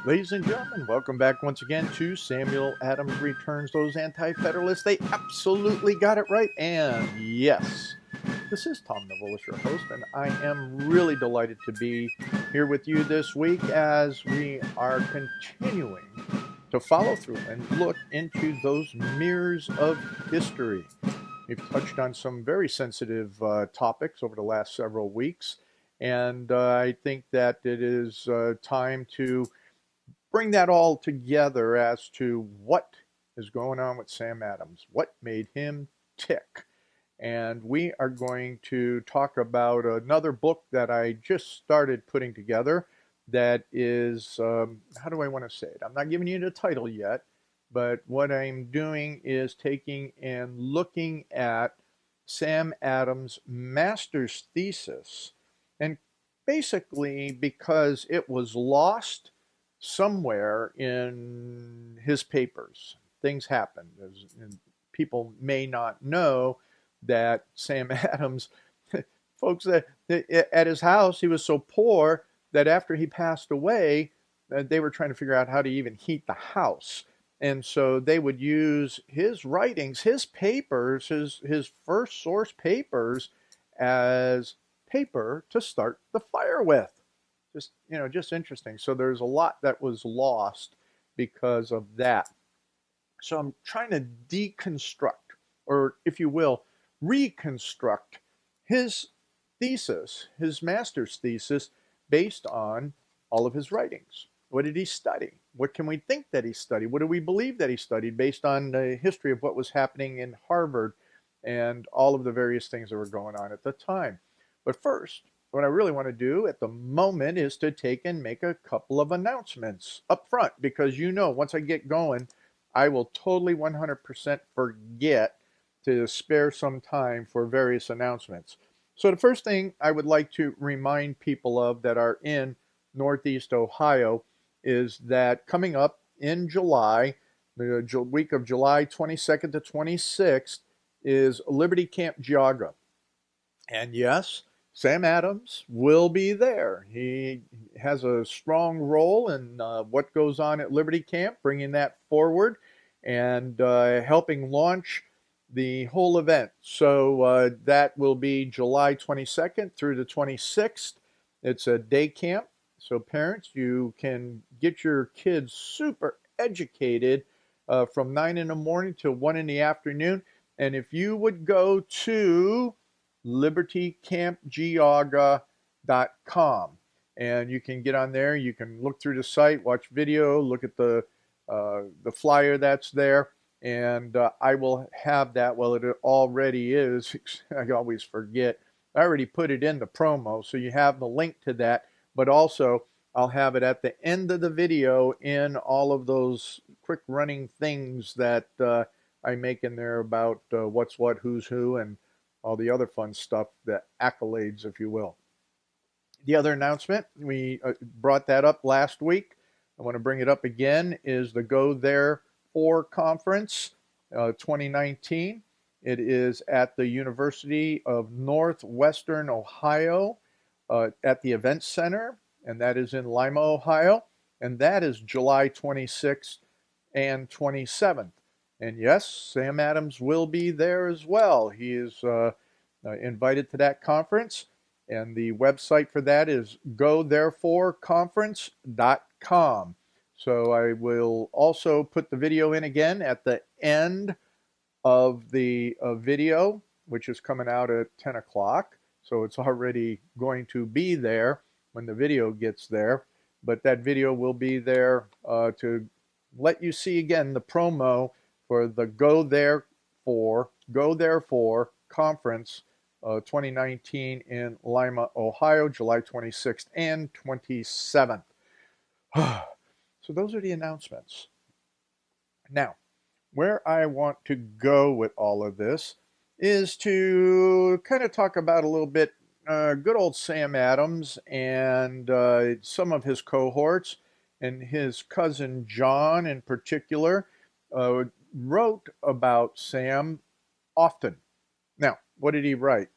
Ladies and gentlemen, welcome back once again to Samuel Adams Returns. Those Anti-Federalists, they absolutely got it right. And yes, this is Tom Novolis, your host, and I am really delighted to be here with you this week as we are continuing to follow through and look into those mirrors of history. We've touched on some very sensitive topics over the last several weeks, and I think that it is time to bring that all together as to what is going on with Sam Adams, what made him tick. And we are going to talk about another book that I just started putting together that is, how do I want to say it? I'm not giving you the title yet, but what I'm doing is taking and looking at Sam Adams' Masters Thesis. And basically, because it was lost somewhere in his papers. Things happened. And people may not know that Sam Adams, folks, at his house, he was so poor that after he passed away, they were trying to figure out how to even heat the house. And so they would use his writings, his papers, his first source papers as paper to start the fire with. Just interesting. So there's a lot that was lost because of that. So I'm trying to deconstruct, or if you will, reconstruct his thesis, his master's thesis, based on all of his writings. What did he study? What can we think that he studied? What do we believe that he studied based on the history of what was happening in Harvard and all of the various things that were going on at the time? But first, what I really want to do at the moment is to take and make a couple of announcements up front, because once I get going, I will totally 100% forget to spare some time for various announcements. So the first thing I would like to remind people of that are in Northeast Ohio is that coming up in July, the week of July 22nd to 26th, is Liberty Camp Geauga. And yes, Sam Adams will be there. He has a strong role in what goes on at Liberty Camp, bringing that forward and helping launch the whole event. So that will be July 22nd through the 26th. It's a day camp. So parents, you can get your kids super educated from 9 in the morning to 1 in the afternoon. And if you would go to libertycampgeauga.com, and you can get on there. You can look through the site, watch video, look at the flyer that's there, and I will have that. Well, it already is. I always forget. I already put it in the promo, so you have the link to that. But also, I'll have it at the end of the video in all of those quick running things that I make in there about what's what, who's who, and all the other fun stuff, the accolades, if you will. The other announcement, we brought that up last week. I want to bring it up again, is the Go Therefore Conference 2019. It is at the University of Northwestern Ohio at the Event Center, and that is in Lima, Ohio. And that is July 26th and 27th. And yes, Sam Adams will be there as well. He is invited to that conference, and the website for that is gothereforeconference.com. So I will also put the video in again at the end of the video, which is coming out at 10 o'clock. So it's already going to be there when the video gets there. But that video will be there to let you see again the promo for the Go Therefore Conference 2019 in Lima, Ohio, July 26th and 27th. So those are the announcements. Now, where I want to go with all of this is to kind of talk about a little bit good old Sam Adams and some of his cohorts, and his cousin John in particular wrote about Sam often. Now, what did he write?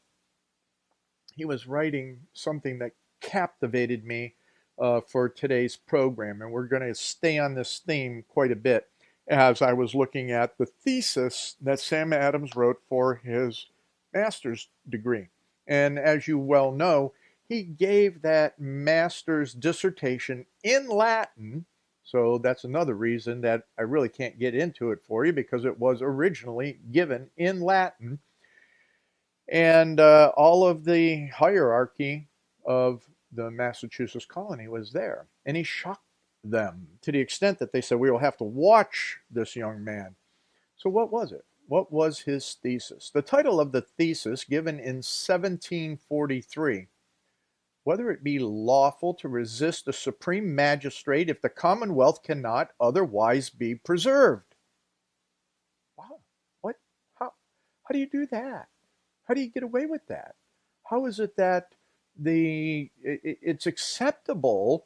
He was writing something that captivated me for today's program, and we're going to stay on this theme quite a bit as I was looking at the thesis that Sam Adams wrote for his master's degree. And as you well know, he gave that master's dissertation in Latin. So that's another reason that I really can't get into it for you, because it was originally given in Latin. And all of the hierarchy of the Massachusetts colony was there. And he shocked them to the extent that they said, we will have to watch this young man. So what was it? What was his thesis? The title of the thesis, given in 1743, whether it be lawful to resist a supreme magistrate if the commonwealth cannot otherwise be preserved. Wow. What? How do you do that? How do you get away with that? How is it that it's acceptable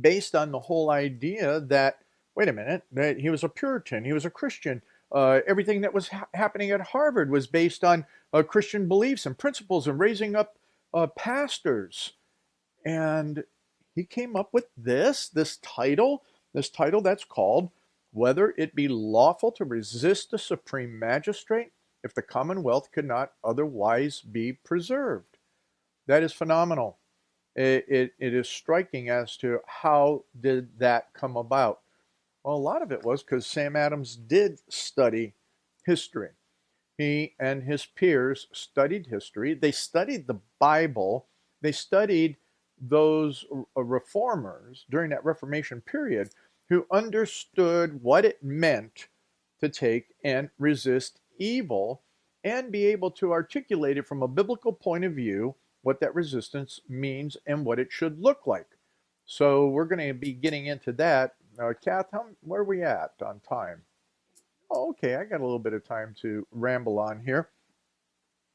based on the whole idea that, wait a minute, that he was a Puritan, he was a Christian. Everything that was happening at Harvard was based on Christian beliefs and principles and raising up pastors. And he came up with this title that's called, whether it be lawful to resist the supreme magistrate if the commonwealth could not otherwise be preserved. That is phenomenal. It is striking as to how did that come about. Well, a lot of it was because Sam Adams did study history. He and his peers studied history. They studied the Bible. They studied those reformers during that Reformation period who understood what it meant to take and resist evil and be able to articulate it from a biblical point of view, what that resistance means and what it should look like. So we're going to be getting into that. Kath, where are we at on time? Oh, okay, I got a little bit of time to ramble on here.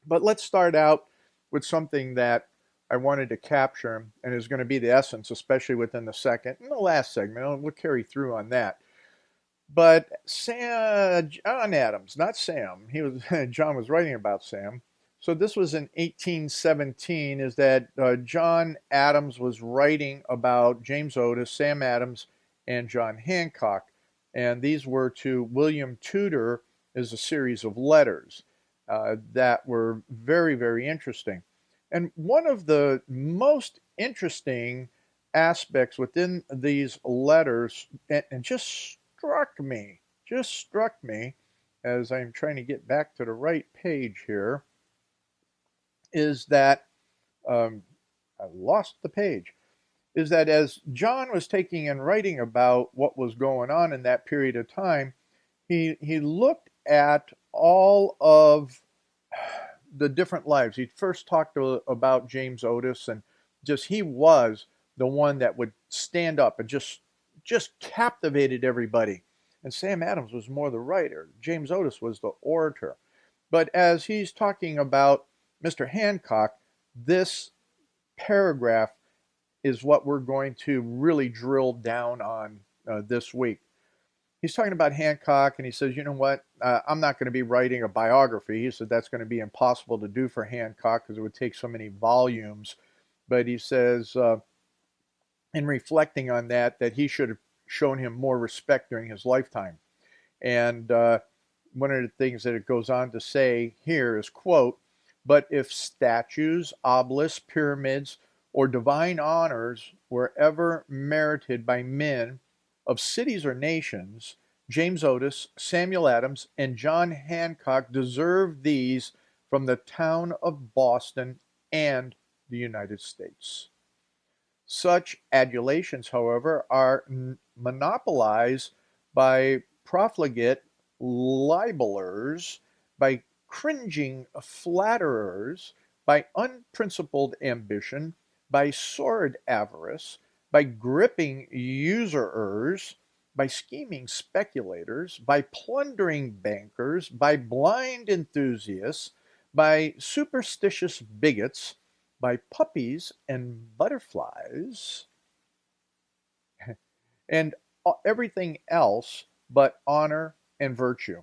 But let's start out with something that I wanted to capture and is going to be the essence, especially within the second and the last segment. We'll carry through on that. But John Adams, not Sam. John was writing about Sam. So this was in 1817, is that John Adams was writing about James Otis, Sam Adams, and John Hancock. And these were to Willian Tudor as a series of letters that were very, very interesting. And one of the most interesting aspects within these letters, and just struck me, as I'm trying to get back to the right page here, is that I lost the page, is that as John was taking and writing about what was going on in that period of time, he looked at all of the different lives. He first talked about James Otis, and just he was the one that would stand up and just captivated everybody. And Sam Adams was more the writer. James Otis was the orator. But as he's talking about Mr. Hancock, this paragraph is what we're going to really drill down on this week. He's talking about Hancock, and he says, you know what, I'm not going to be writing a biography. He said that's going to be impossible to do for Hancock because it would take so many volumes. But he says, in reflecting on that he should have shown him more respect during his lifetime. And one of the things that it goes on to say here is, quote, but if statues, obelisks, pyramids, or divine honors were ever merited by men of cities or nations, James Otis, Samuel Adams, and John Hancock deserve these from the town of Boston and the United States. Such adulations, however, are monopolized by profligate libelers, by cringing flatterers, by unprincipled ambition, by sordid avarice, by gripping usurers, by scheming speculators, by plundering bankers, by blind enthusiasts, by superstitious bigots, by puppies and butterflies, and everything else but honor and virtue.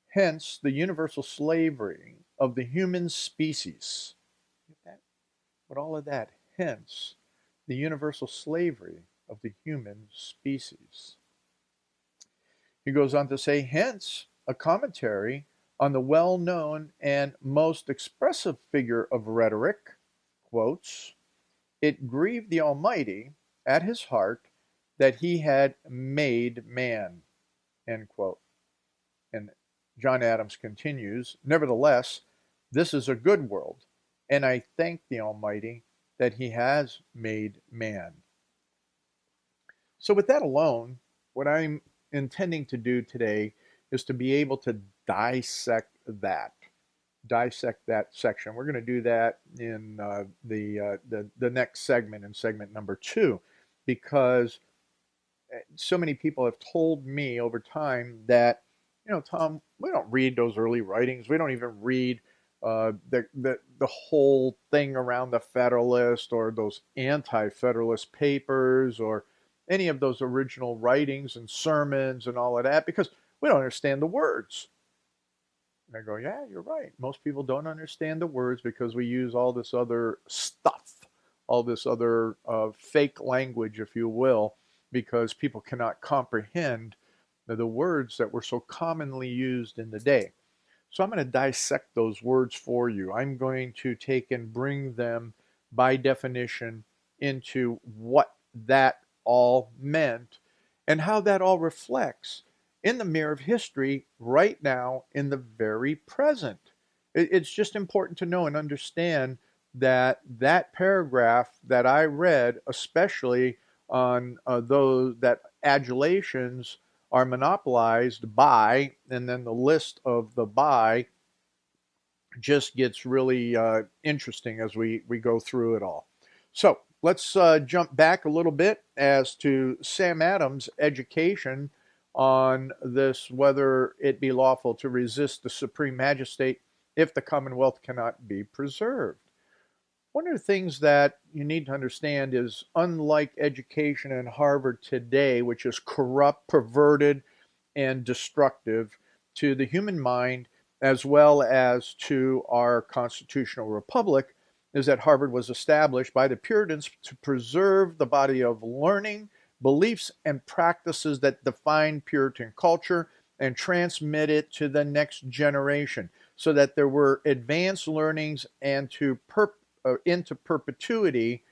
Hence, the universal slavery of the human species. With all of that, hence, the universal slavery of the human species. He goes on to say, hence, a commentary on the well-known and most expressive figure of rhetoric, quotes, "It grieved the Almighty at his heart that he had made man," end quote. And John Adams continues, "Nevertheless, this is a good world, and I thank the Almighty that he has made man." So with that alone, what I'm intending to do today is to be able to dissect that section. We're going to do that in the next segment, in segment number 2, because so many people have told me over time that, Tom, we don't read those early writings. We don't even read the whole thing around the Federalist or those anti-Federalist papers or any of those original writings and sermons and all of that, because we don't understand the words. And I go, yeah, you're right. Most people don't understand the words because we use all this other stuff, all this other fake language, if you will, because people cannot comprehend the words that were so commonly used in the day. So I'm going to dissect those words for you. I'm going to take and bring them by definition into what that all meant and how that all reflects in the mirror of history right now in the very present. It's just important to know and understand that that paragraph that I read, especially on those that adulations are monopolized by, and then the list of the by just gets really interesting as we go through it all. So let's jump back a little bit as to Sam Adams' education on this, whether it be lawful to resist the supreme magistrate if the commonwealth cannot be preserved. One of the things that you need to understand is, unlike education in Harvard today, which is corrupt, perverted, and destructive to the human mind as well as to our constitutional republic, is that Harvard was established by the Puritans to preserve the body of learning, beliefs, and practices that define Puritan culture and transmit it to the next generation, so that there were advanced learnings and into perpetuity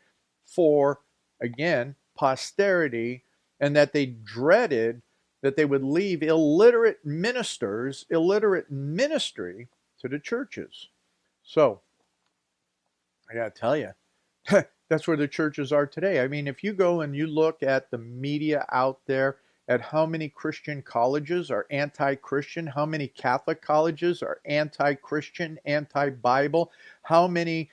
for, again, posterity, and that they dreaded that they would leave illiterate ministry to the churches. So, I got to tell you, that's where the churches are today. I mean, if you go and you look at the media out there, at how many Christian colleges are anti-Christian, how many Catholic colleges are anti-Christian, anti-Bible, how many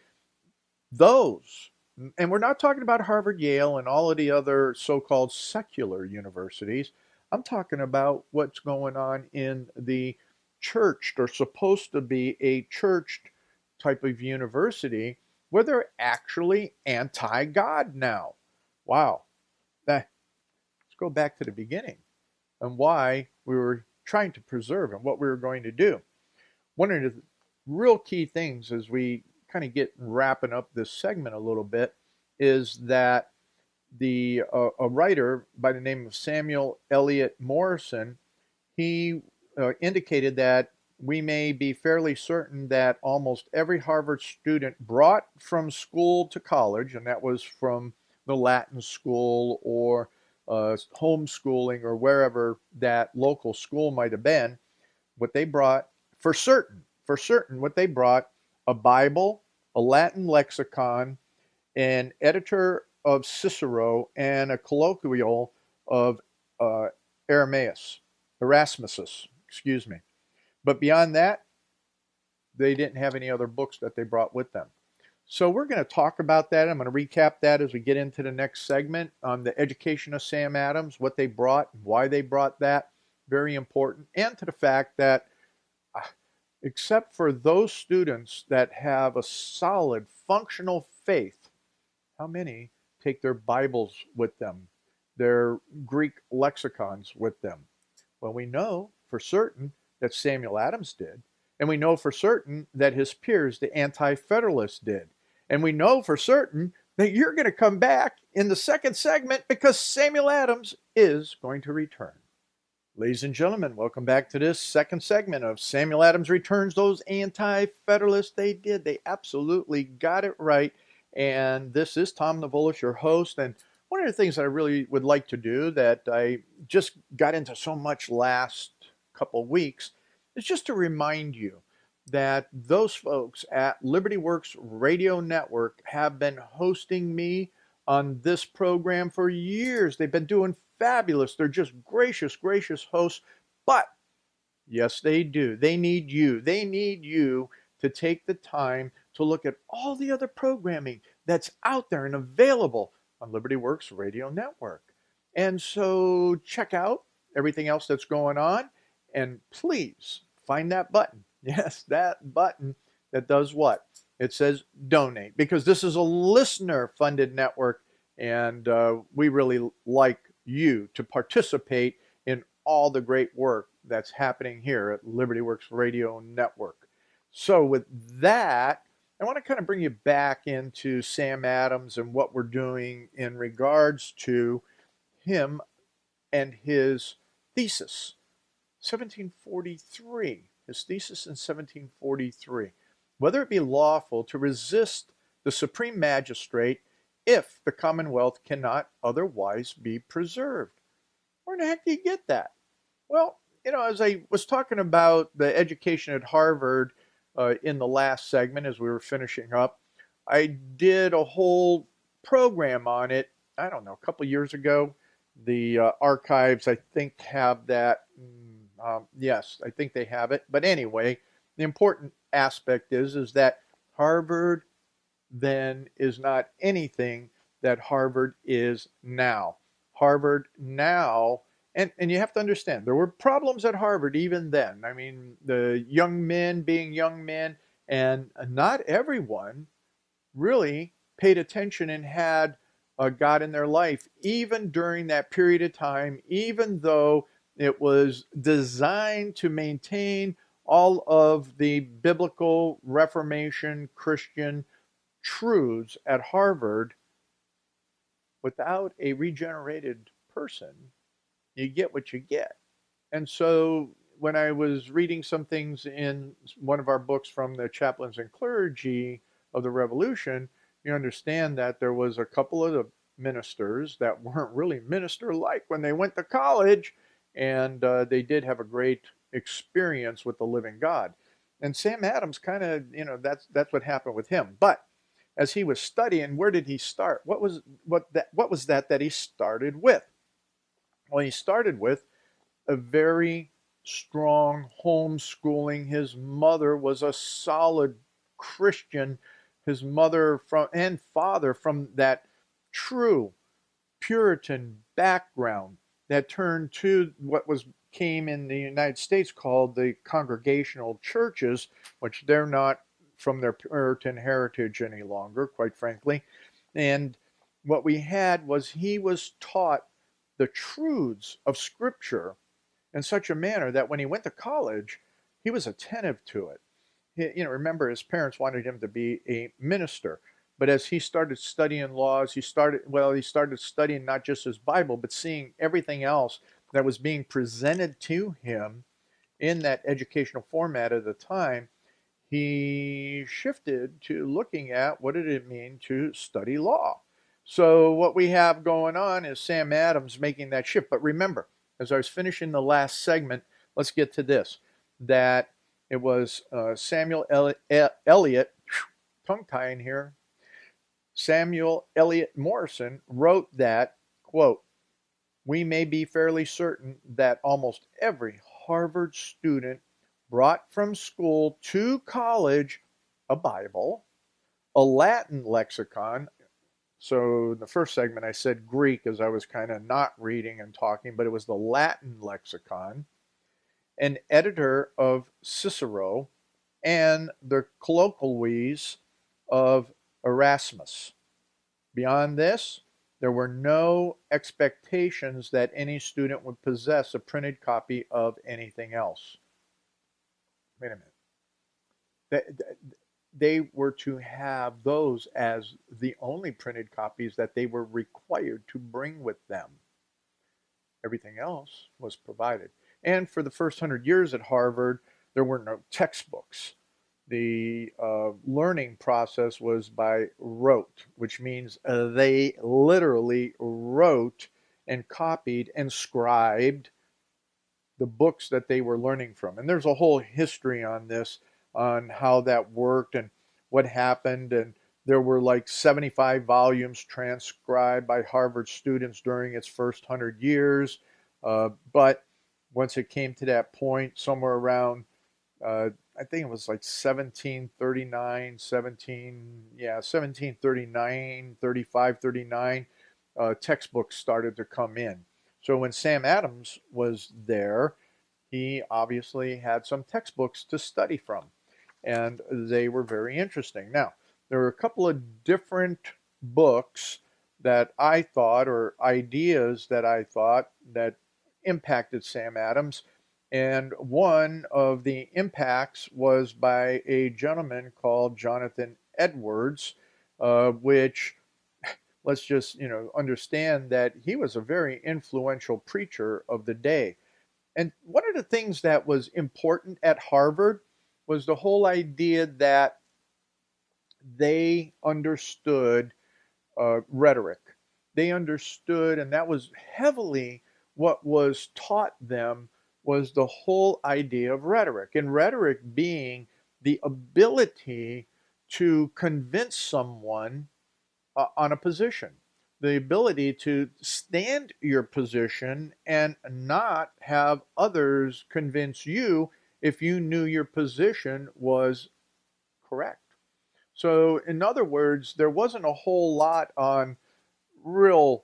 those, and we're not talking about Harvard, Yale, and all of the other so-called secular universities. I'm talking about what's going on in the churched, or supposed to be a churched type of university, where they're actually anti-God now. Wow. Let's go back to the beginning and why we were trying to preserve and what we were going to do. One of the real key things as we kind of get wrapping up this segment a little bit is that a writer by the name of Samuel Eliot Morison, he indicated that we may be fairly certain that almost every Harvard student brought from school to college, and that was from the Latin school or homeschooling or wherever that local school might have been, what they brought, for certain, what they brought, a Bible, a Latin lexicon, an editor of Cicero, and a colloquial of Erasmus, excuse me. But beyond that, they didn't have any other books that they brought with them. So we're going to talk about that. I'm going to recap that as we get into the next segment on the education of Sam Adams, what they brought, why they brought that. Very important. And to the fact that except for those students that have a solid functional faith, how many take their Bibles with them, their Greek lexicons with them? Well, we know for certain that Samuel Adams did, and we know for certain that his peers, the anti-federalists, did, and we know for certain that you're going to come back in the second segment because Samuel Adams is going to return. Ladies and gentlemen, welcome back to this second segment of Samuel Adams Returns. Those anti-federalists, they did. They absolutely got it right. And this is Tom Navolis, your host. And one of the things that I really would like to do that I just got into so much last couple of weeks is just to remind you that those folks at Liberty Works Radio Network have been hosting me on this program for years. They've been doing fabulous. They're just gracious, gracious hosts. But yes, they do. They need you. They need you to take the time to look at all the other programming that's out there and available on Liberty Works Radio Network. And so check out everything else that's going on. And please find that button. Yes, that button that does what? It says donate, because this is a listener-funded network, and we really like you to participate in all the great work that's happening here at Liberty Works Radio Network. So with that, I want to kind of bring you back into Sam Adams and what we're doing in regards to him and his thesis, 1743. His thesis in 1743. Whether it be lawful to resist the supreme magistrate if the commonwealth cannot otherwise be preserved. Where in the heck do you get that? Well, as I was talking about the education at Harvard in the last segment as we were finishing up, I did a whole program on it, I don't know, a couple years ago. The archives, I think, have that. Yes, I think they have it. But anyway, the important aspect is that Harvard then is not anything that Harvard is now. Harvard now, and you have to understand, there were problems at Harvard even then. I mean, the young men being young men, and not everyone really paid attention and had God in their life, even during that period of time, even though it was designed to maintain all of the Biblical Reformation Christian truths at Harvard. Without a regenerated person, you get what you get. And so when I was reading some things in one of our books from the chaplains and clergy of the Revolution, you understand that there was a couple of the ministers that weren't really minister-like when they went to college, and they did have a great experience with the living God. And Sam Adams kind of, that's what happened with him. But as he was studying, where did he start? What was that he started with? Well, he started with a very strong homeschooling. His mother was a solid Christian. His mother and father from that true Puritan background that turned to what came in the United States called the Congregational churches, which they're not from their Puritan heritage any longer, quite frankly. And what we had was he was taught the truths of Scripture in such a manner that when he went to college, he was attentive to it. Remember, his parents wanted him to be a minister. But as he started studying laws, he started studying not just his Bible, but seeing everything else that was being presented to him in that educational format at the time. He shifted to looking at what did it mean to study law. So what we have going on is Sam Adams making that shift. But remember, as I was finishing the last segment, let's get to this, that it was Samuel Eliot, tongue-tying here, Samuel Eliot Morison wrote that, quote, "We may be fairly certain that almost every Harvard student brought from school to college a Bible, a Latin lexicon." So in the first segment I said Greek as I was kind of not reading and talking, but it was the Latin lexicon, an editor of Cicero, and the colloquies of Erasmus. Beyond this, there were no expectations that any student would possess a printed copy of anything else. Wait a minute. they were to have those as the only printed copies that they were required to bring with them. Everything else was provided. And for the first 100 years at Harvard, there were no textbooks. The learning process was by rote, which means they literally wrote and copied and scribed the books that they were learning from. And there's a whole history on this, on how that worked and what happened. And there were like 75 volumes transcribed by Harvard students during its first 100 years. But once it came to that point, somewhere around, I think it was like 1739, 1739, 35, 39, textbooks started to come in. So when Sam Adams was there, he obviously had some textbooks to study from, and they were very interesting. Now, there were a couple of different books that I thought, or ideas that I thought, that impacted Sam Adams. And one of the impacts was by a gentleman called Jonathan Edwards, which, let's just understand that he was a very influential preacher of the day. And one of the things that was important at Harvard was the whole idea that they understood rhetoric. They understood, and that was heavily what was taught them, was the whole idea of rhetoric. And rhetoric being the ability to convince someone on a position, the ability to stand your position and not have others convince you if you knew your position was correct. So, in other words, there wasn't a whole lot on real,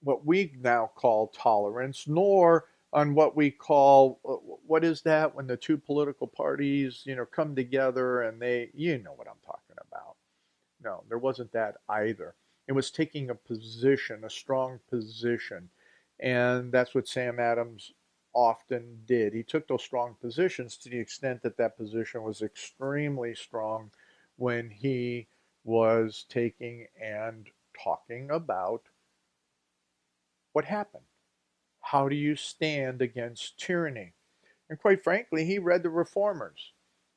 what we now call tolerance, nor on what we call, what is that, when the two political parties, come together and they, what I'm talking about. No, there wasn't that either. It was taking a position, a strong position. And that's what Sam Adams often did. He took those strong positions to the extent that that position was extremely strong when he was taking and talking about what happened. How do you stand against tyranny? And quite frankly, he read the reformers.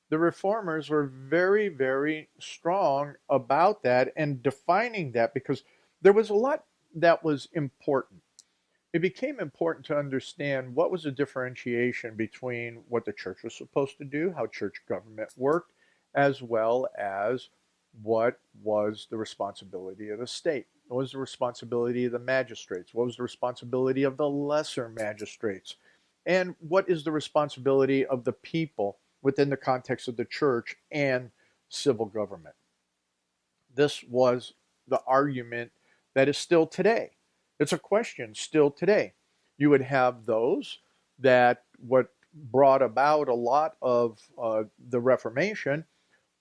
The reformers were very, very strong about that and defining that, because there was a lot that was important. It became important to understand what was the differentiation between what the church was supposed to do, how church government worked, as well as what was the responsibility of the state. What was the responsibility of the magistrates? What was the responsibility of the lesser magistrates? And what is the responsibility of the people within the context of the church and civil government? This was the argument that is still today. It's a question still today. You would have those that what brought about a lot of the Reformation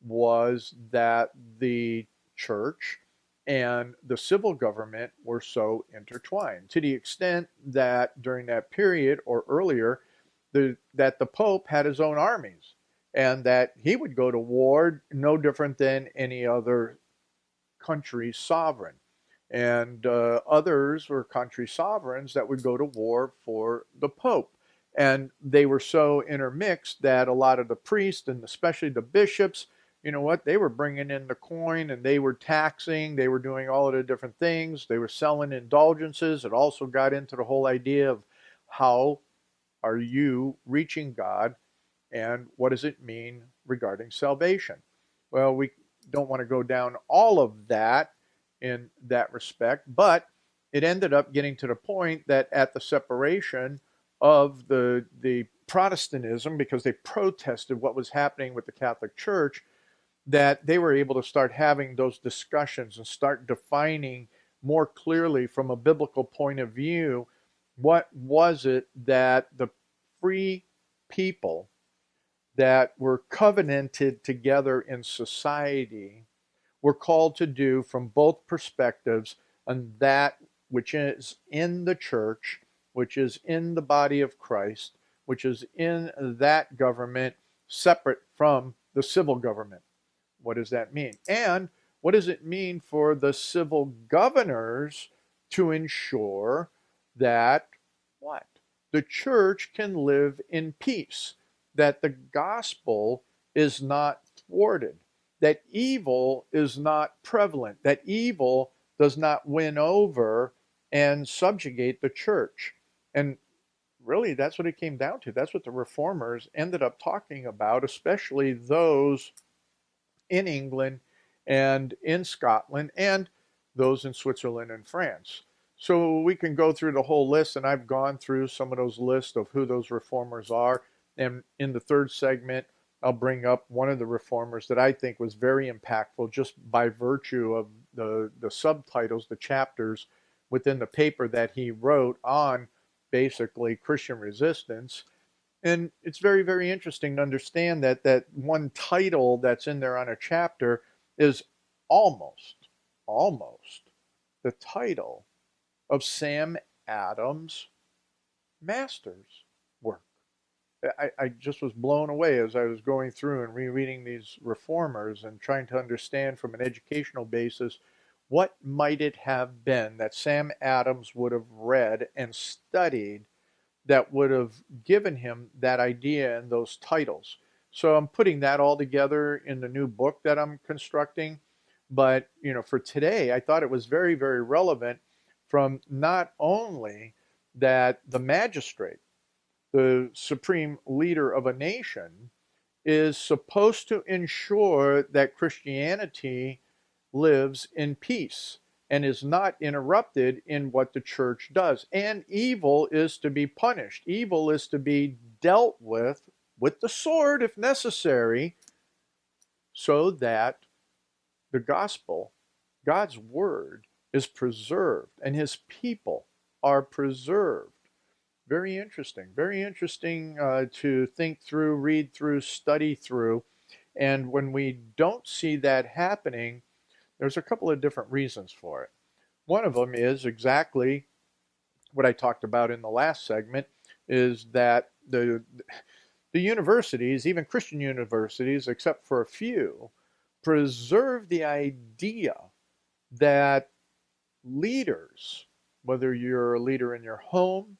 was that the church and the civil government were so intertwined, to the extent that during that period or earlier, that the Pope had his own armies, and that he would go to war no different than any other country's sovereign. And others were country sovereigns that would go to war for the Pope. And they were so intermixed that a lot of the priests, and especially the bishops, they were bringing in the coin and they were taxing, they were doing all of the different things, they were selling indulgences. It also got into the whole idea of how are you reaching God and what does it mean regarding salvation. Well, we don't want to go down all of that in that respect, but it ended up getting to the point that at the separation of the Protestantism, because they protested what was happening with the Catholic Church, that they were able to start having those discussions and start defining more clearly from a biblical point of view what was it that the free people that were covenanted together in society were called to do from both perspectives, and that which is in the church, which is in the body of Christ, which is in that government, separate from the civil government. What does that mean? And what does it mean for the civil governors to ensure that what? The church can live in peace, that the gospel is not thwarted, that evil is not prevalent, that evil does not win over and subjugate the church. And really, that's what it came down to. That's what the reformers ended up talking about, especially those in England and in Scotland and those in Switzerland and France. So we can go through the whole list, and I've gone through some of those lists of who those reformers are. And in the third segment, I'll bring up one of the reformers that I think was very impactful just by virtue of the subtitles, the chapters within the paper that he wrote on basically Christian resistance. And it's very, very interesting to understand that one title that's in there on a chapter is almost the title of Sam Adams Masters work. I just was blown away as I was going through and rereading these reformers and trying to understand from an educational basis what might it have been that Sam Adams would have read and studied that would have given him that idea and those titles. So I'm putting that all together in the new book that I'm constructing. But, for today, I thought it was very, very relevant from not only that the magistrate, the supreme leader of a nation, is supposed to ensure that Christianity lives in peace and is not interrupted in what the church does. And evil is to be punished. Evil is to be dealt with the sword if necessary, so that the gospel, God's word, is preserved and his people are preserved. Very interesting to think through, read through, study through. And when we don't see that happening, there's a couple of different reasons for it. One of them is exactly what I talked about in the last segment, is that the universities, even Christian universities, except for a few, preserve the idea that leaders, whether you're a leader in your home,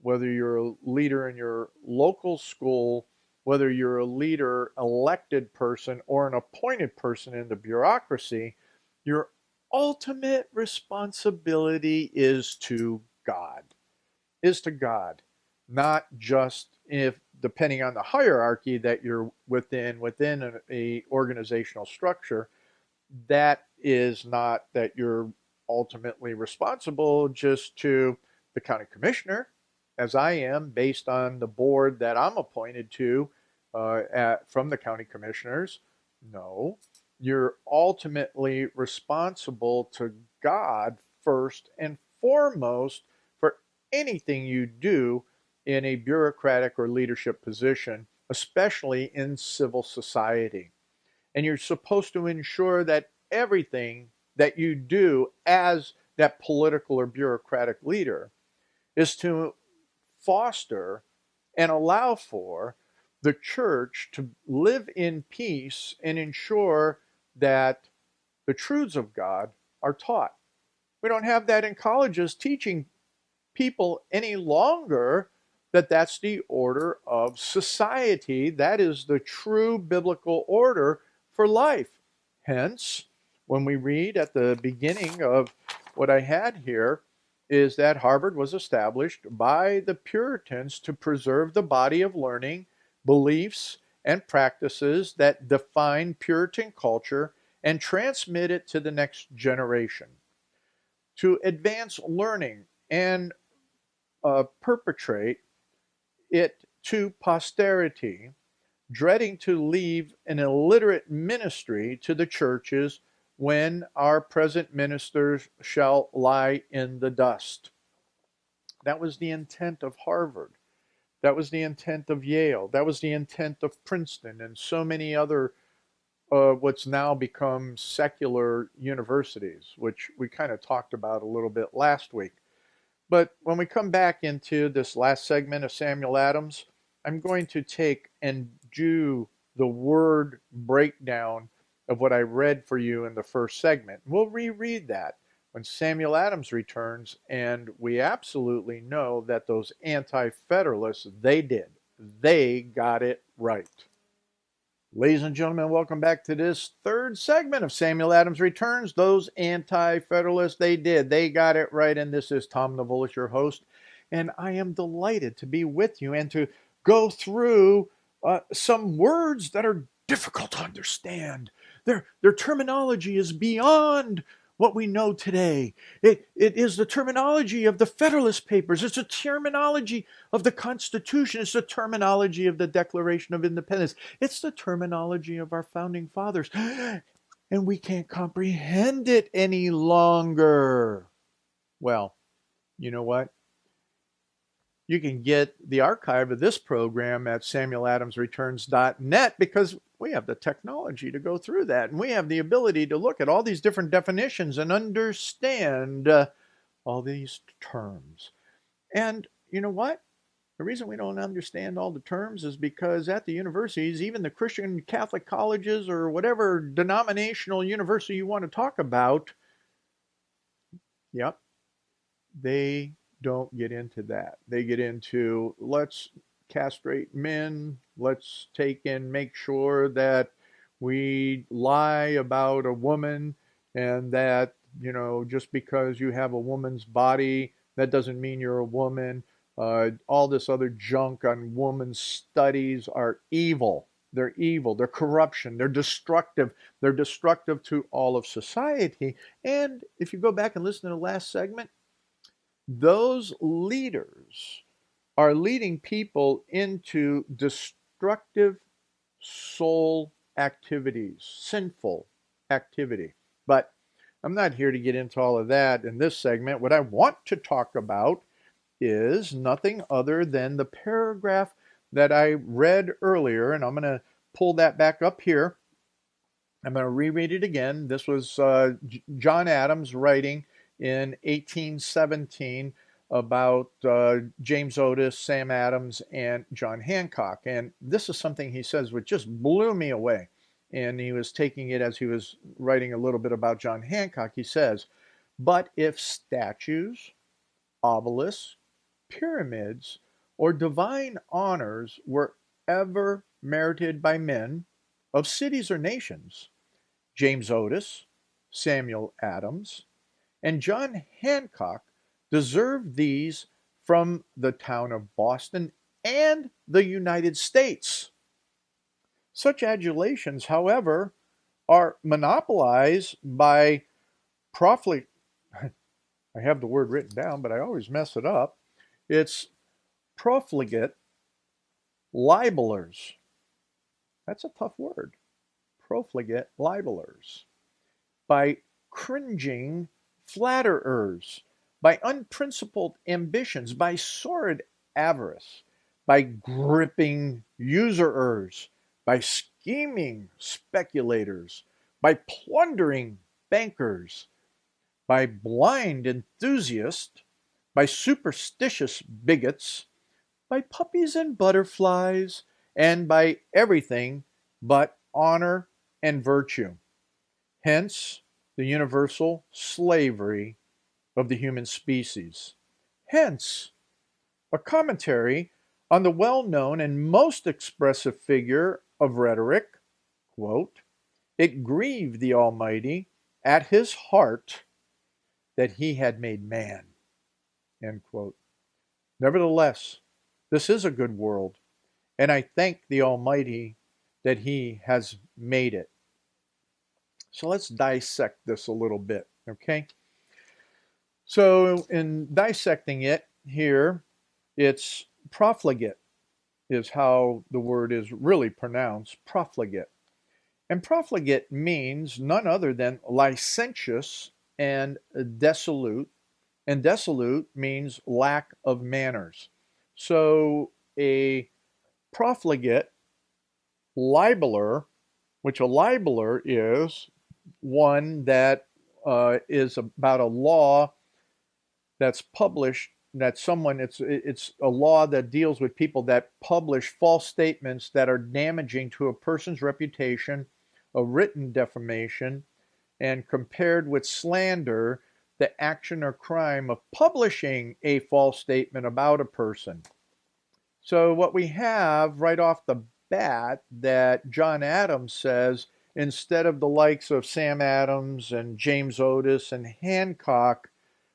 whether you're a leader in your local school, whether you're a leader, elected person, or an appointed person in the bureaucracy, your ultimate responsibility is to God. Not just if, depending on the hierarchy that you're within a organizational structure, that is not that you're ultimately responsible just to the county commissioner, as I am, based on the board that I'm appointed to from the county commissioners. No, you're ultimately responsible to God first and foremost for anything you do in a bureaucratic or leadership position, especially in civil society. And you're supposed to ensure that everything that you do as that political or bureaucratic leader is to foster and allow for the church to live in peace and ensure that the truths of God are taught. We don't have that in colleges teaching people any longer that that's the order of society. That is the true biblical order for life. Hence, when we read at the beginning of what I had here, is that Harvard was established by the Puritans to preserve the body of learning, beliefs, and practices that define Puritan culture and transmit it to the next generation. To advance learning and perpetrate it to posterity, dreading to leave an illiterate ministry to the churches when our present ministers shall lie in the dust. That was the intent of Harvard. That was the intent of Yale. That was the intent of Princeton and so many other what's now become secular universities, which we kind of talked about a little bit last week. But when we come back into this last segment of Samuel Adams, I'm going to take and do the word breakdown of what I read for you in the first segment. We'll reread that when Samuel Adams returns, and we absolutely know that those anti-federalists, they got it right. Ladies and gentlemen, welcome back to this third segment of Samuel Adams Returns. Those anti-federalists, they got it right. And this is Tom Navolis, your host, and I am delighted to be with you and to go through some words that are difficult to understand. Their terminology is beyond what we know today. It is the terminology of the Federalist Papers. It's the terminology of the Constitution. It's the terminology of the Declaration of Independence. It's the terminology of our founding fathers. And we can't comprehend it any longer. Well, you know what? You can get the archive of this program at samueladamsreturns.net because we have the technology to go through that. And we have the ability to look at all these different definitions and understand all these terms. And you know what? The reason we don't understand all the terms is because at the universities, even the Christian Catholic colleges or whatever denominational university you want to talk about, yep, they don't get into that. They get into, let's castrate men, let's make sure that we lie about a woman, and that, just because you have a woman's body, that doesn't mean you're a woman. All this other junk on women's studies are evil. They're evil. They're corruption. They're destructive. They're destructive to all of society. And if you go back and listen to the last segment, those leaders are leading people into destructive soul activities, sinful activity. But I'm not here to get into all of that in this segment. What I want to talk about is nothing other than the paragraph that I read earlier, and I'm going to pull that back up here. I'm going to reread it again. This was John Adams writing in 1817 about James Otis, Sam Adams, and John Hancock. And this is something he says which just blew me away. And he was taking it as he was writing a little bit about John Hancock. He says, "But if statues, obelisks, pyramids, or divine honors were ever merited by men of cities or nations, James Otis, Samuel Adams, and John Hancock deserved these from the town of Boston and the United States. Such adulations, however, are monopolized by profligate." I have the word written down, but I always mess it up. It's profligate libelers. That's a tough word. Profligate libelers. By cringing flatterers, by unprincipled ambitions, by sordid avarice, by gripping usurers, by scheming speculators, by plundering bankers, by blind enthusiasts, by superstitious bigots, by puppies and butterflies, and by everything but honor and virtue. Hence the universal slavery of the human species. Hence a commentary on the well-known and most expressive figure of rhetoric, quote, "It grieved the Almighty at his heart that he had made man," end quote. Nevertheless, this is a good world, and I thank the Almighty that he has made it. So let's dissect this a little bit, okay? So in dissecting it here, it's profligate is how the word is really pronounced, profligate. And profligate means none other than licentious and desolate. And desolate means lack of manners. So a profligate libeler, which a libeler is one that is about a law that's published, that someone, it's a law that deals with people that publish false statements that are damaging to a person's reputation a written defamation, and compared with slander, the action or crime of publishing a false statement about a person. So what we have right off the bat that John Adams says, instead of the likes of Sam Adams and James Otis and Hancock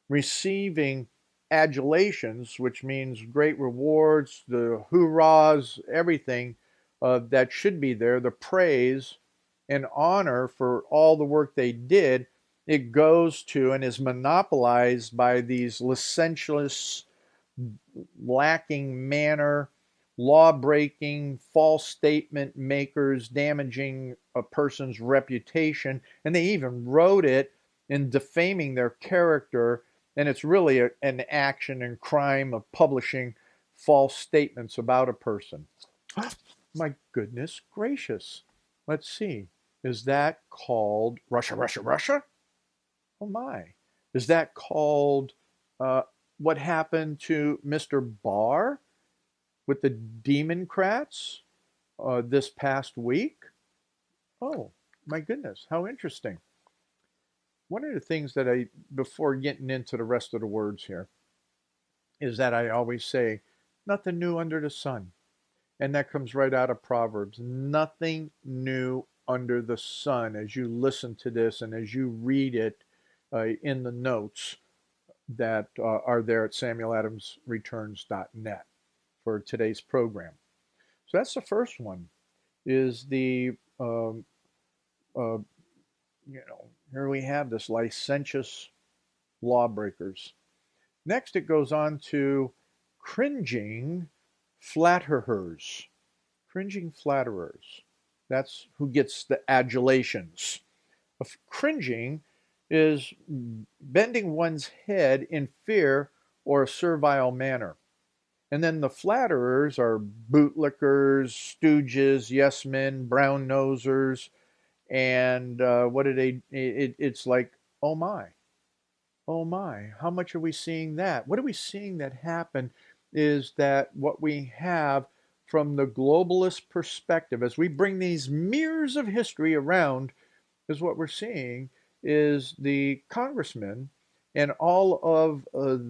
receiving adulations, which means great rewards, the hoorahs, everything that should be there, the praise and honor for all the work they did, it goes to and is monopolized by these licentious, lacking manner, law-breaking, false statement makers, damaging a person's reputation, and they even wrote it in defaming their character, and it's really an action and crime of publishing false statements about a person. My goodness gracious. Let's see. Is that called Russia, Russia, Russia? Oh my. Is that called what happened to Mr. Barr with the Democrats this past week? Oh, my goodness. How interesting. One of the things that before getting into the rest of the words here, is that I always say, nothing new under the sun. And that comes right out of Proverbs. Nothing new under the sun as you listen to this and as you read it in the notes that are there at samueladamsreturns.net for today's program. So that's the first one, is the, here we have this licentious lawbreakers. Next, it goes on to cringing flatterers. Cringing flatterers. That's who gets the adulations. Cringing is bending one's head in fear or a servile manner. And then the flatterers are bootlickers, stooges, yes men, brown nosers, and what do they? It's like, oh my, how much are we seeing that? What are we seeing that happen is that what we have from the globalist perspective, as we bring these mirrors of history around, is what we're seeing is the congressmen and all of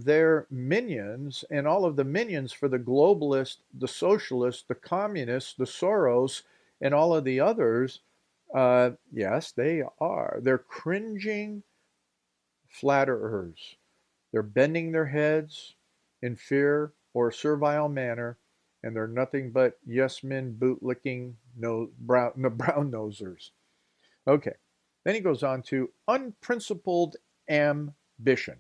their minions and all of the minions for the globalists, the socialists, the communists, the Soros, and all of the others. Yes, they are. They're cringing flatterers. They're bending their heads in fear or servile manner, and they're nothing but yes men, bootlicking, brown nosers. Okay. Then he goes on to unprincipled ambition.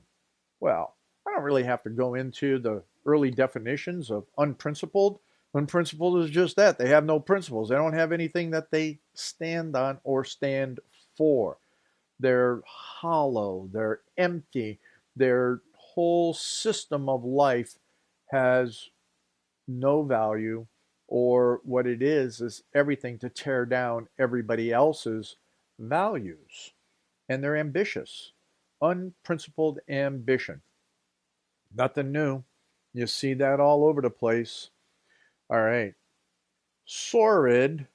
Well, I don't really have to go into the early definitions of unprincipled. Unprincipled is just that. They have no principles. They don't have anything that they stand on or stand for. They're hollow. They're empty. Their whole system of life has no value, or what it is everything to tear down everybody else's values. And they're ambitious. Unprincipled ambition. Nothing new. You see that all over the place. All right. Sordid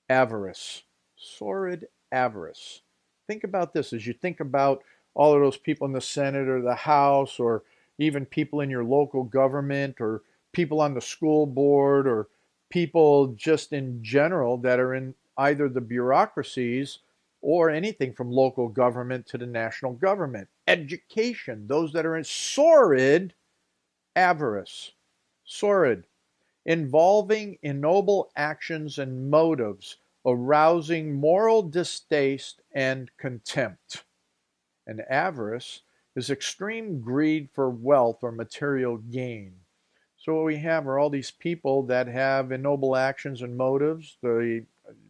avarice. Sordid avarice. Think about this as you think about all of those people in the Senate or the House, or even people in your local government, or people on the school board, or people just in general that are in either the bureaucracies or anything from local government to the national government. Education, those that are in sordid avarice. Sordid. Involving ignoble actions and motives, arousing moral distaste and contempt. And avarice is extreme greed for wealth or material gain. So what we have are all these people that have ignoble actions and motives, the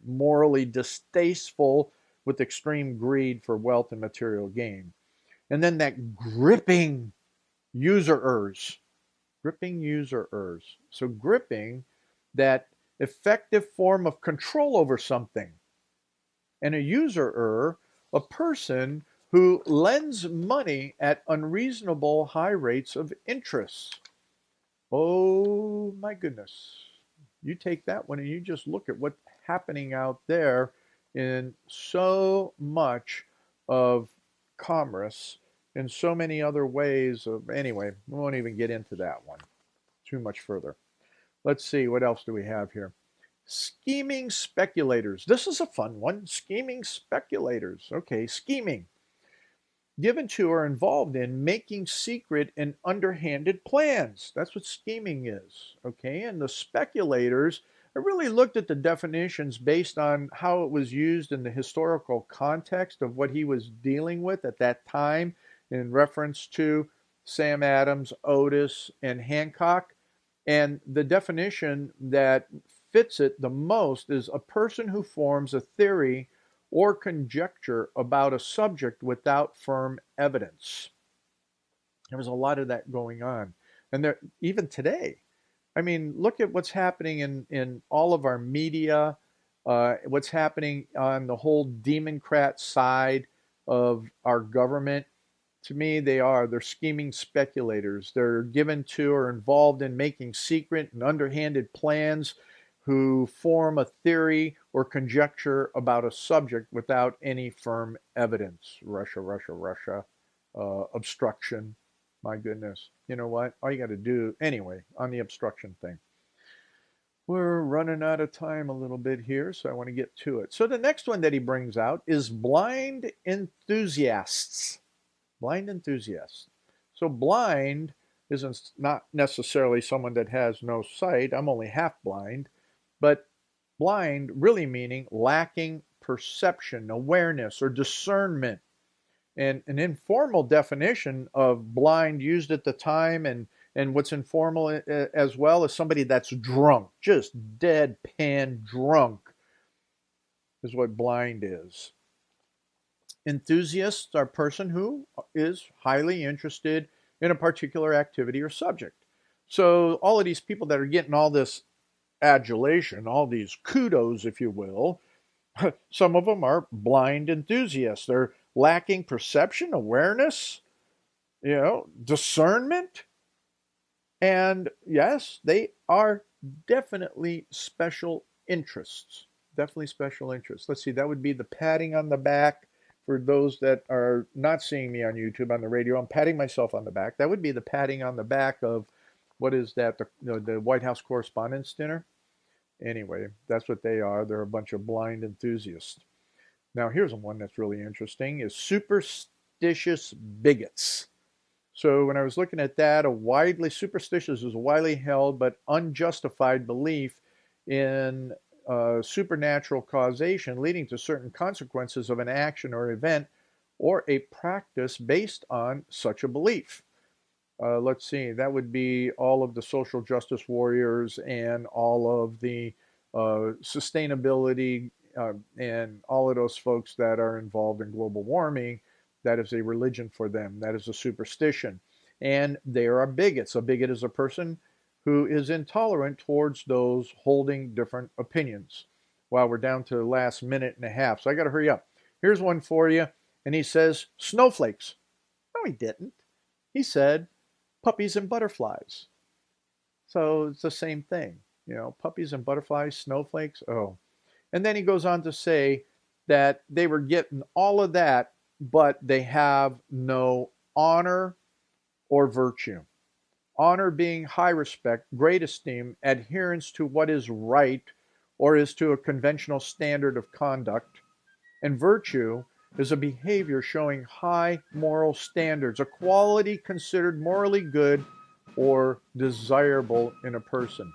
morally distasteful with extreme greed for wealth and material gain. And then that gripping usurers. Gripping usurers. So gripping, that effective form of control over something. And a usurer, a person who lends money at unreasonable high rates of interest. Oh my goodness. You take that one and you just look at what's happening out there in so much of commerce, in so many other ways of, anyway, we won't even get into that one too much further. Let's see, what else do we have here? Scheming speculators. This is a fun one. Scheming speculators. Okay, scheming. Given to or involved in making secret and underhanded plans. That's what scheming is. Okay, and the speculators, I really looked at the definitions based on how it was used in the historical context of what he was dealing with at that time in reference to Sam Adams, Otis, and Hancock. And the definition that fits it the most is a person who forms a theory or conjecture about a subject without firm evidence. There was a lot of that going on. And there, even today, I mean, look at what's happening in all of our media, what's happening on the whole Democrat side of our government. To me, they're scheming speculators. They're given to or involved in making secret and underhanded plans, who form a theory or conjecture about a subject without any firm evidence. Russia, Russia, Russia, obstruction. My goodness. You know what? All you got to do, anyway, on the obstruction thing. We're running out of time a little bit here, so I want to get to it. So the next one that he brings out is blind enthusiasts. Blind enthusiasts. So blind isn't not necessarily someone that has no sight. I'm only half blind. But blind really meaning lacking perception, awareness, or discernment. And an informal definition of blind used at the time, and what's informal as well, is somebody that's drunk, just deadpan drunk, is what blind is. Enthusiasts are a person who is highly interested in a particular activity or subject. So all of these people that are getting all this adulation, all these kudos, if you will, some of them are blind enthusiasts. They're lacking perception, awareness, discernment. And yes, they are definitely special interests. Definitely special interests. Let's see, that would be the patting on the back for those that are not seeing me on YouTube, on the radio. I'm patting myself on the back. That would be the patting on the back of, what is that, the White House Correspondents' Dinner? Anyway, that's what they are. They're a bunch of blind enthusiasts. Now, here's one that's really interesting, is superstitious bigots. So when I was looking at that, superstitious is a widely held but unjustified belief in supernatural causation leading to certain consequences of an action or event or a practice based on such a belief. Let's see, that would be all of the social justice warriors and all of the sustainability and all of those folks that are involved in global warming. That is a religion for them. That is a superstition. And they are bigots. A bigot is a person who is intolerant towards those holding different opinions. Well, we're down to the last minute and a half, so I got to hurry up. Here's one for you. And he says, snowflakes. No, he didn't. He said, puppies and butterflies. So it's the same thing. Puppies and butterflies, snowflakes. Oh. And then he goes on to say that they were getting all of that, but they have no honor or virtue. Honor being high respect, great esteem, adherence to what is right or is to a conventional standard of conduct. And virtue is a behavior showing high moral standards, a quality considered morally good or desirable in a person.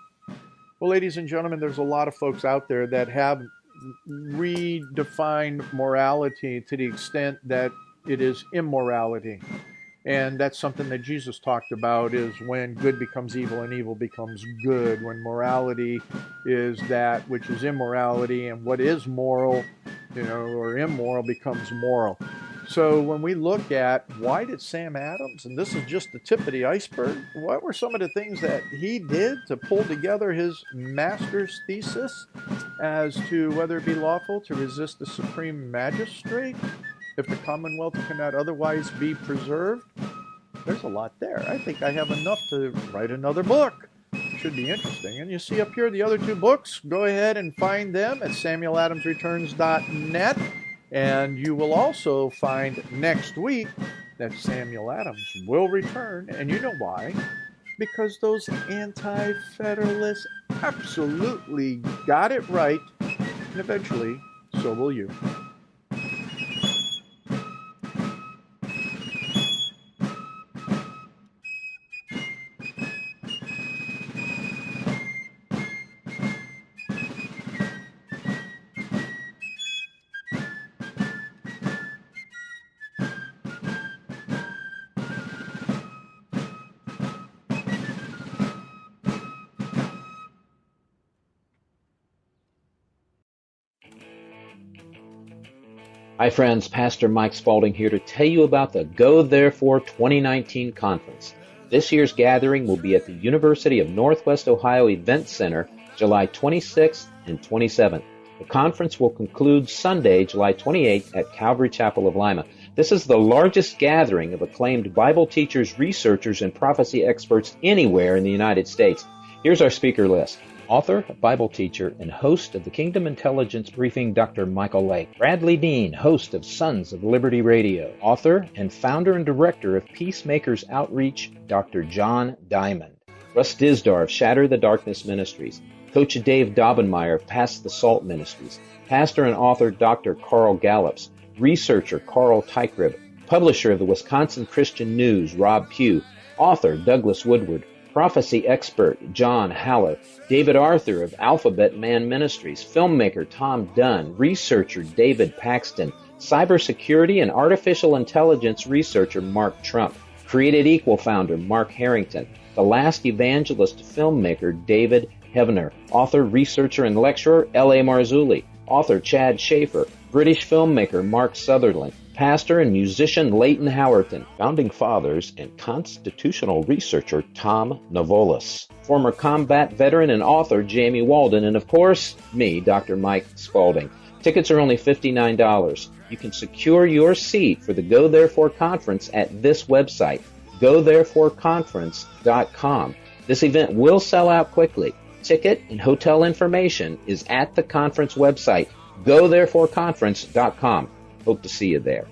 Well, ladies and gentlemen, there's a lot of folks out there that have redefined morality to the extent that it is immorality. And that's something that Jesus talked about, is when good becomes evil and evil becomes good, when morality is that which is immorality, and what is moral, or immoral becomes moral. So when we look at why did Sam Adams, and this is just the tip of the iceberg, what were some of the things that he did to pull together his master's thesis as to whether it be lawful to resist the supreme magistrate if the commonwealth cannot otherwise be preserved? There's a lot there. I think I have enough to write another book. should be interesting. And you see up here the other two books. Go ahead and find them at samueladamsreturns.net. And you will also find next week that Samuel Adams will return. And you know why? Because those anti-federalists absolutely got it right. And eventually, so will you. Hi friends, Pastor Mike Spaulding here to tell you about the Go Therefore 2019 conference. This year's gathering will be at the University of Northwest Ohio Event Center, July 26th and 27th. The conference will conclude Sunday, July 28th at Calvary Chapel of Lima. This is the largest gathering of acclaimed Bible teachers, researchers, and prophecy experts anywhere in the United States. Here's our speaker list. Author, Bible teacher, and host of the Kingdom Intelligence Briefing, Dr. Michael Lake. Bradley Dean, host of Sons of Liberty Radio. Author and founder and director of Peacemakers Outreach, Dr. John Diamond. Russ Disdar of Shatter the Darkness Ministries. Coach Dave Daubenmire of Pass the Salt Ministries. Pastor and author Dr. Carl Gallups. Researcher Carl Teichribb. Publisher of the Wisconsin Christian News, Rob Pugh. Author Douglas Woodward. Prophecy expert John Haller, David Arthur of Alphabet Man Ministries, filmmaker Tom Dunn, researcher David Paxton, cybersecurity and artificial intelligence researcher Mark Trump, Created Equal founder Mark Harrington, The Last Evangelist filmmaker David Heavener, author, researcher, and lecturer L.A. Marzulli, author Chad Schaefer, British filmmaker Mark Sutherland, pastor and musician Leighton Howerton, founding fathers and constitutional researcher Tom Navolis, former combat veteran and author Jamie Walden, and of course, me, Dr. Mike Spaulding. Tickets are only $59. You can secure your seat for the Go Therefore conference at this website, gothereforeconference.com. This event will sell out quickly. Ticket and hotel information is at the conference website, gothereforeconference.com. Hope to see you there.